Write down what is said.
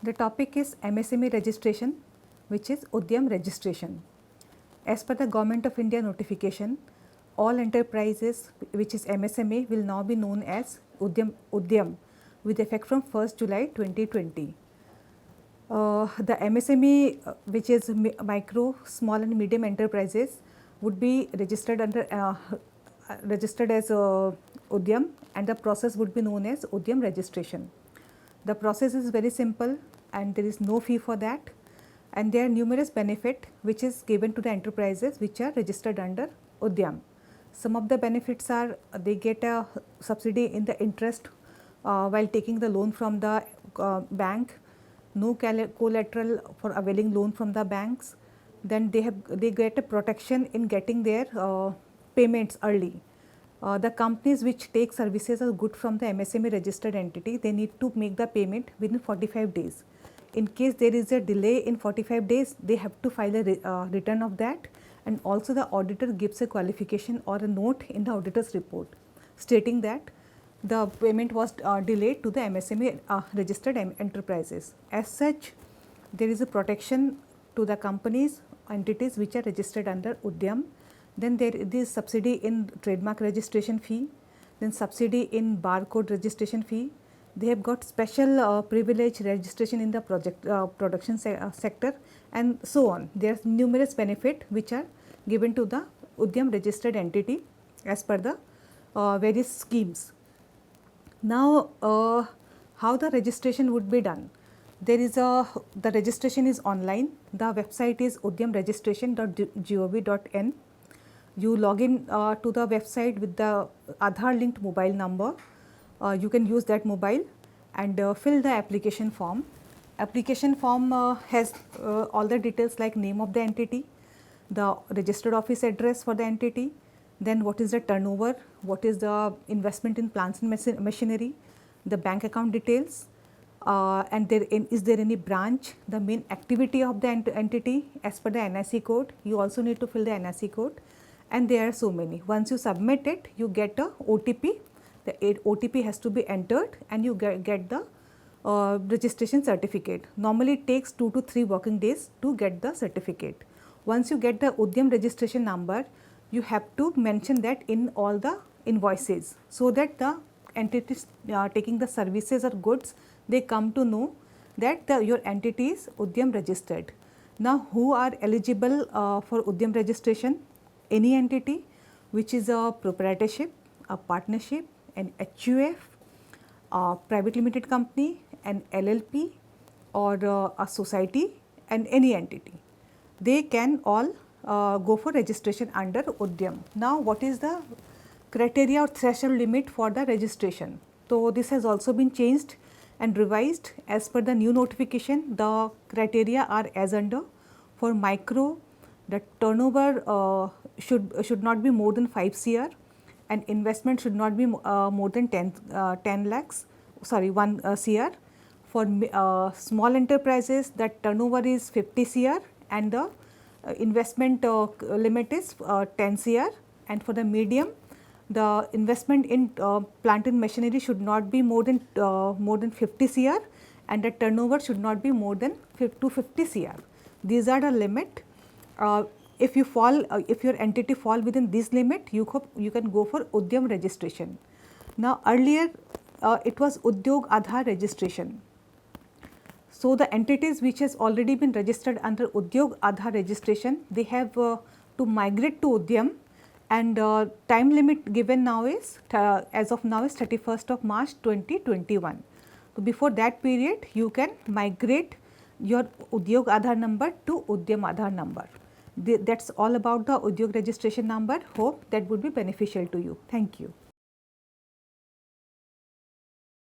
The topic is MSME registration, which is Udyam registration. As per the Government of India notification, all enterprises which is MSME will now be known as Udyam with effect from 1st July 2020. The MSME which is micro, small and medium enterprises would be registered registered as Udyam, and the process would be known as Udyam registration. The process is very simple and there is no fee for that, and there are numerous benefits which is given to the enterprises which are registered under Udyam. Some of the benefits are they get a subsidy in the interest while taking the loan from the bank, no collateral for availing loan from the banks. Then they get a protection in getting their payments early. The companies which take services or goods from the MSME registered entity, they need to make the payment within 45 days. In case there is a delay in 45 days, they have to file a return of that, and also the auditor gives a qualification or a note in the auditor's report stating that the payment was delayed to the MSME registered enterprises. As such, there is a protection to the companies, entities which are registered under Udyam. Then there is subsidy in trademark registration fee, then subsidy in barcode registration fee. They have got special privilege registration in the production sector, and so on. There are numerous benefits which are given to the Udyam registered entity as per the various schemes. Now, how the registration would be done? There is the registration is online. The website is udyamregistration.gov.in. You log in to the website with the Aadhaar linked mobile number. You can use that mobile and fill the application form. Application form has all the details like name of the entity, the registered office address for the entity, then what is the turnover, what is the investment in plants and machinery, the bank account details, and is there any branch, the main activity of the entity as per the NIC code. You also need to fill the NIC code, and there are so many. Once you submit it, you get a OTP. The OTP has to be entered and you get the registration certificate. Normally it takes 2 to 3 working days to get the certificate. Once you get the Udyam registration number, you have to mention that in all the invoices, so that the entities taking the services or goods, they come to know that your entity is Udyam registered. Now, who are eligible for Udyam registration? Any entity which is a proprietorship, a partnership, an HUF, a private limited company, an LLP, or a society, and any entity. They can all go for registration under Udyam. Now, what is the criteria or threshold limit for the registration? So, this has also been changed and revised as per the new notification. The criteria are as under: for micro, the turnover should not be more than 5 CR, and investment should not be more than 10 lakhs, sorry 1 CR. For small enterprises, that turnover is 50 CR and the investment limit is 10 CR, and for the medium, the investment in plant and machinery should not be more than 50 CR, and the turnover should not be more than 250 CR. These are the limit. If your entity fall within this limit, you can go for Udyam registration. Now, earlier it was Udyog Aadhaar registration. So, the entities which has already been registered under Udyog Aadhaar registration, they have to migrate to Udyam, and time limit given now is as of now is 31st of March 2021. So, before that period, you can migrate your Udyog Aadhaar number to Udyam Aadhaar number. That's all about the Udyog registration number. Hope that would be beneficial to you. Thank you.